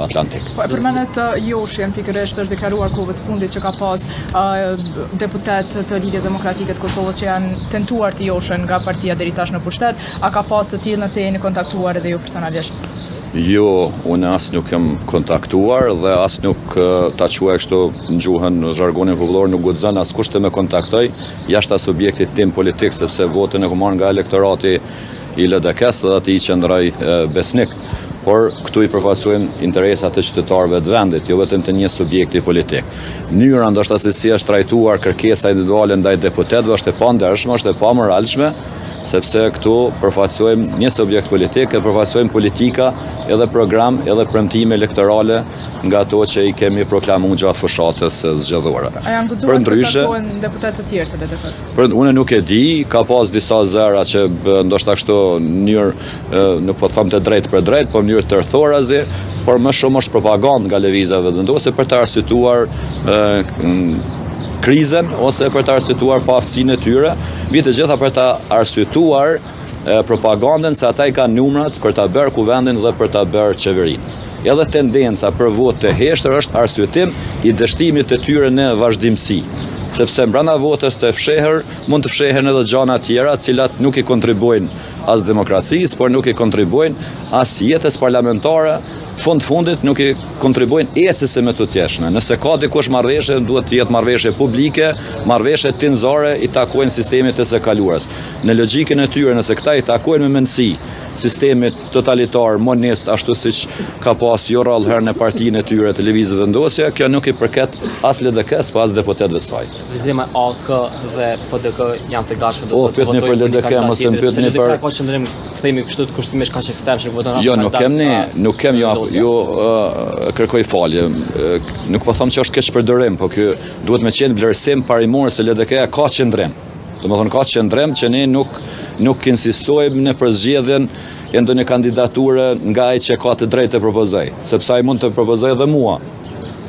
Atlantik. Po e përmendet Joshin pikërisht është deklaruar kohëve të fundit që ka pas deputet të Lidhjes Demokratike të Kosovës që janë tentuar të joshin nga partia deri tash në pushtet, a ka pas të tillë nëse jeni kontaktuar edhe ju personalisht? Jo, unë as nuk jam kontaktuar dhe as nuk ta quaj kështu në gjuhën zhargonin popullor, nuk guxon as kush të më kontaktoj jashtë subjektit tim politik, sepse votën e marr nga elektorati i LDK-s dhe atij qendroj besnik. Por këtu i përfaqësojmë interesat e qytetarëve të vendit, jo vetëm të një subjekti politik. Mënyra ndoshta se si është trajtuar kërkesa individuale ndaj deputetëve është e pandershme, është e pamoralshme, sepse këtu përfaqësojmë një subjekt politik, e përfaqësojmë politika, edhe program, edhe premtime elektorale nga ato që i kemi proklamuar gjatë fushatës zgjedhore. A janë guxuar të kontaktohen deputetë të tjerë të LDK-s? Unë nuk e di, ka pas disa zëra që ndoshta kështu në mënyrë nuk po them të drejtë për drejtë, po në mënyrë tërthorazi, por më shumë është propagandë nga lëvizjeve vendose për të arsyetuar krizen ose për të arsyetuar paaftësinë e tyre, mbi të gjitha për të arsyetuar propagandën se ata i kanë numrat për ta bërë kuvendin dhe për ta bërë qeverinë. Edhe tendenca për votë të heshtër është arsyetim i dështimit të tyre në vazhdimsi, sepse brenda votës të fshehër mund të fshehen edhe gjëra të tjera, të cilat nuk i kontribuojnë as demokracisë, por nuk i kontribuojnë as jetës parlamentare, fundit nuk i kontribuojnë ecës së më të tjeshme. Nëse ka dikush marrëveshje, duhet të jetë marrëveshje publike, marrëveshje tinëzore i takojnë sistemit të së kaluarës. Në logjikën e tyre, nëse këta i takojnë me mendësi sistemit totalitar, monist, ashtu siç ka pas jo rrallë herë në partinë e tyre të lëvizjeve vendosje, kjo nuk i përket as LDK-s, pas deputetëve të saj. Vizima AK dhe PDK janë të gatshme do të votojnë për LDK, mos e pyetni për ka qendrim, kthehemi kështu të kushtimesh kaq ekstrem që voton Jo, nuk kem jo kërkoj falje. Nuk po them që është keq përdorim, po ky duhet me qenë vlerësim parimor se LDK ka qendrim. Domethënë ka qendrim që ne nuk insistojmë në përzgjedhjen e ndonjë kandidature nga ai që ka të drejtë të propozoj, sepse ai mund të propozojë edhe mua.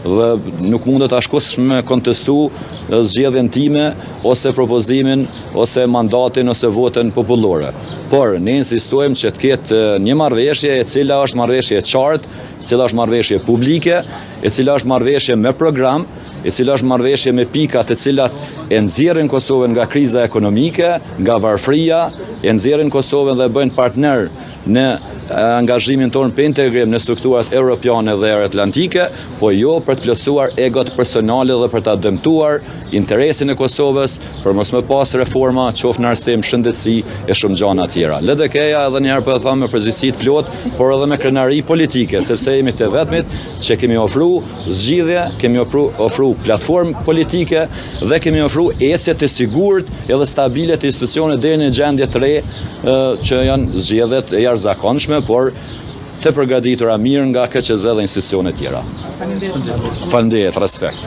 Dhe nuk mundet askush me kontestu zgjedhjen time ose propozimin ose mandatin ose votën popullore. Por ne insistojmë që të ketë një marrëveshje e cila është marrëveshje e qartë, e cila është marrëveshje publike, e cila është marrëveshje me program, e cila është marrëveshje me pikat e cilat e nxjerrin Kosovën nga kriza ekonomike, nga varfëria, e nxjerrin Kosovën dhe bëjnë partner në angazhimin tonë për integrim në strukturat europiane dhe atlantike, po jo për të plotësuar egot personale dhe për ta dëmtuar interesin e Kosovës, për mos më pas reforma, qoftë në arsim, shëndetësi e shumë gjëra tjera. LDK-ja edhe një herë po e them me përgjegjësi të plot, por edhe me krenari politike, sepse jemi të vetmit që kemi ofruar zgjidhje, kemi ofruar platformë politike dhe kemi ofruar ecje të sigurt edhe stabile të institucioneve deri në gjendje të re që janë zgjedhjet e jashtëzakonshme, por të përgatitura mirë nga KQZ dhe institucione tjera. Faleminderit. Faleminderit, respekt.